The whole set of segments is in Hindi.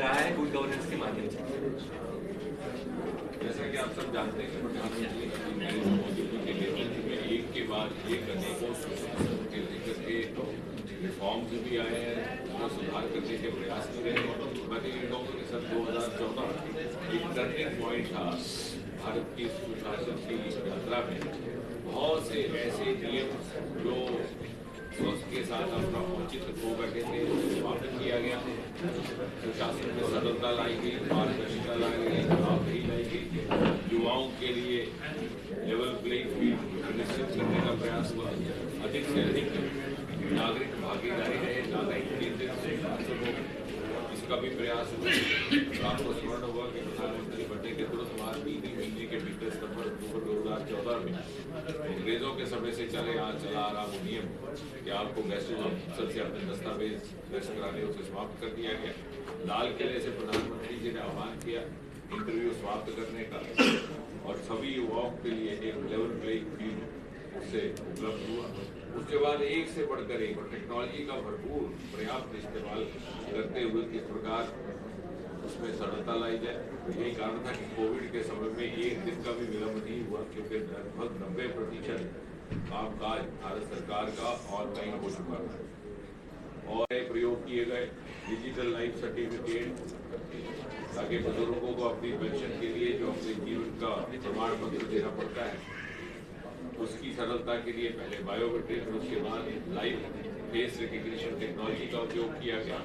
रहा है गुड गवर्नेंस के माध्यम से। जैसा कि आप सब जानते हैं कि प्रधानमंत्री नरेंद्र मोदी जी के नेतृत्व में एक के बाद एक अनेकों सुशासन के लेकर के रिफॉर्म्स भी आए हैं, जो सुधार करने के प्रयास भी रहे। मैंने ये कहूँगा कि सन 2014 एक टर्निंग पॉइंट था भारत की सुशासन की यात्रा में। बहुत से ऐसे नियम जो उसके साथ अपना औचित्य खो बैठे थे समाप्त किया गया। सुशासन में सरलता लाई गई, पारदर्शिता लाई गई, जवाबदेही लाई गई। युवाओं के लिए लेवल प्लेइंग फील्ड सुनिश्चित करने का प्रयास हुआ। अधिक से अधिक नागरिक भागीदारी रहे, नागरिक केंद्रित सुशासन हो, इसका भी प्रयास हुआ। आपको स्मरण होगा कि प्रधानमंत्री बनने के तुरंत बाद 3 महीने के भीतर सितंबर अक्टूबर 2014 में अंग्रेजों के समय से चला आ रहा वो नियम कि आपको गेस्ट ऑफिसर से अपने दस्तावेज दर्ज कराने उसे समाप्त कर दिया गया। लाल किले से प्रधानमंत्री जी ने आह्वान किया इंटरव्यू समाप्त करने का, और सभी युवाओं के लिए एक लेवल प्लेइंग फील्ड उससे उपलब्ध हुआ। उसके बाद एक से बढ़कर एक, और टेक्नोलॉजी का भरपूर पर्याप्त इस्तेमाल करते हुए किस प्रकार उसमें सरलता लाई जाए। यही कारण था कि कोविड के समय में एक दिन का भी विलम्ब नहीं हुआ, क्योंकि लगभग 90% कामकाज भारत सरकार का ऑनलाइन हो चुका था। और प्रयोग किए गए डिजिटल लाइफ सर्टिफिकेट, ताकि बुजुर्गों को अपनी पेंशन के लिए जो अपने जीवन का प्रमाण पत्र देना पड़ता है उसकी सरलता के लिए पहले बायोमेट्रिक, उसके बाद लाइव फेस रिकग्निशन टेक्नोलॉजी का उपयोग किया गया।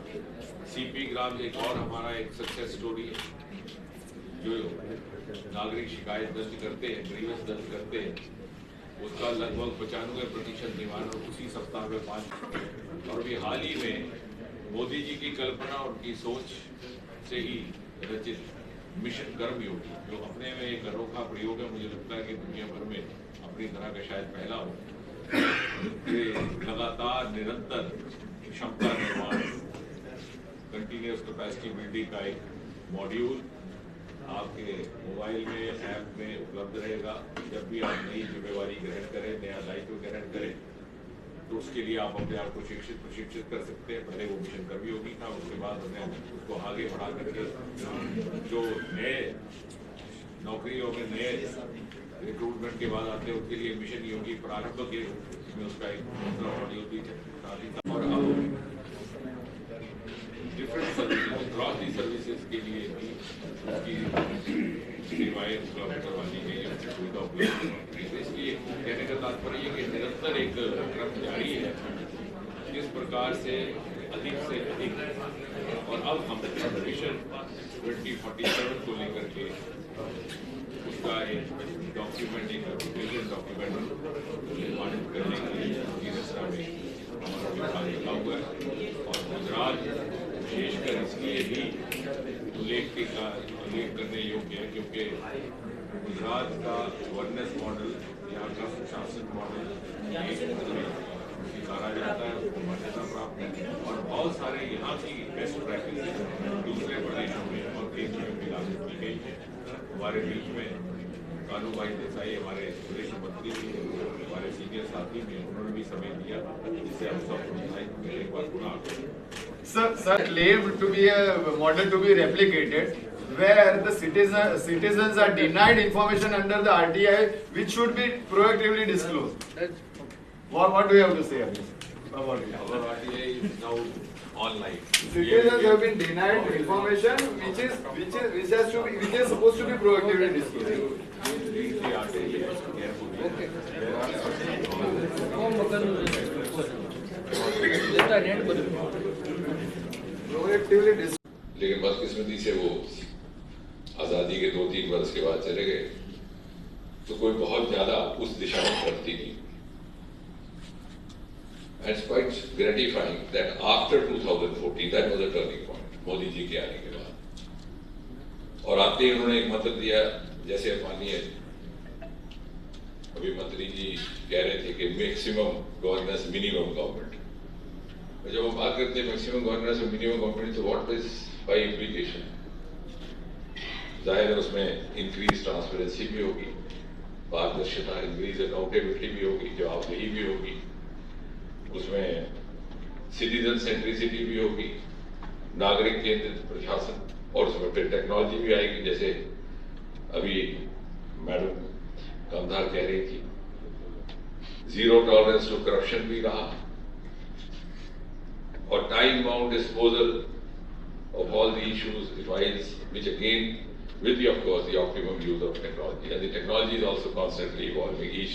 सीपी ग्राम एक और हमारा एक सक्सेस स्टोरी है, जो नागरिक शिकायत दर्ज करते हैं, ग्रीवेंस दर्ज करते हैं, उसका लगभग 95% निवारण उसी सप्ताह में 5। और भी हाल ही में मोदी जी की कल्पना और उनकी सोच से ही रचित मिशन कर्मयोगी, जो अपने में एक अनोखा प्रयोग है, मुझे लगता है कि दुनिया भर में अपनी तरह का शायद पहला हो। ये लगातार निरंतर क्षमता निर्माण, कंटिन्यूअस कैपेसिटी बिल्डिंग का एक मॉड्यूल आपके मोबाइल में, ऐप में उपलब्ध रहेगा। जब भी आप नई जिम्मेवारी ग्रहण करें, नया दायित्व ग्रहण करें, तो उसके लिए आप अपने आप को प्रशिक्षित कर सकते हैं। पहले वो मिशन कर्मयोगी था, उसके बाद हमने उसको आगे बढ़ा करके जो नए नौकरियों में नए रिक्रूटमेंट के बाद आते हैं उनके लिए मिशन योगी प्रारंभ के में उसका एक दूसरा मॉड्यूल भी था। और अब different services, cross the services के लिए भी उसकी सेवाएं उपलब्ध करवानी चाहिए, उसकी सुविधा उपलब्ध। इसलिए कहने का तात्पर्य ये कि निरंतर एक क्रम जारी है, किस प्रकार से अधिक और अब हम मिशन 2047 को लेकर के उसका एक डॉक्यूमेंट, एक विजन डॉक्यूमेंट निर्माणित करने के लिए उसकी रचना में हमारा विभाग लगा हुआ है। और गुजरात विशेषकर इसलिए भी उल्लेख करने योग्य है क्योंकि गुजरात का गवर्नेंस मॉडल, यहाँ का सुशासन मॉडल स्वीकारा जाता है, उसको मान्यता प्राप्त है। और बहुत सारे यहाँ की बेस्ट प्रैक्टिस दूसरे प्रदेशों में और देशों में भी लागू की गई है। हमारे बीच में कानू भाई देसाई हमारे प्रदेश मंत्री भी, हमारे सीनियर साथी भी, उन्होंने भी समय दिया, जिससे हम सब प्रोत्साहित एक बार पुनः Sir claimed to be a model to be replicated, where the citizens are denied information under the RTI, which should be proactively disclosed. What do you have to say about it? Our RTI is now online. Citizens have been denied information which is supposed to be proactively disclosed. Read the RTI carefully. Proactively disclosed. लेकिन बदकिस्मती से वो आज़ादी के 2-3 वर्ष के बाद चले गए, तो कोई बहुत ज़्यादा उस दिशा में प्रगति नहीं। And it's quite gratifying that after 2014, that was a turning point, Modi ji के आने के बाद। और आते ही उन्होंने एक मंत्र दिया, जैसे मानिए अभी मंत्री जी कह रहे थे कि मैक्सिमम गवर्नेंस मिनिमम गवर्नमेंट। जब हम बात करते हैं मैक्सिमम गवर्नेंस और मिनिमम गवर्नमेंट, तो व्हाट इज बाय इम्प्लीकेशन? जाहिर है उसमें इंक्रीज ट्रांसपेरेंसी भी होगी, पारदर्शिता, इंक्रीज अकाउंटेबिलिटी भी होगी, जवाबदेही भी होगी, उसमें सिटीजन सेंट्रिसिटी भी होगी, नागरिक केंद्रित प्रशासन, और उसमें फिर टेक्नोलॉजी भी आएगी, जैसे अभी मैडम कमधार कह रही थी, जीरो टॉलरेंस टू करप्शन भी रहा, और time bound disposal of all the issues, files, which again will be, of course, the optimum use of technology. And the technology is also constantly evolving each day.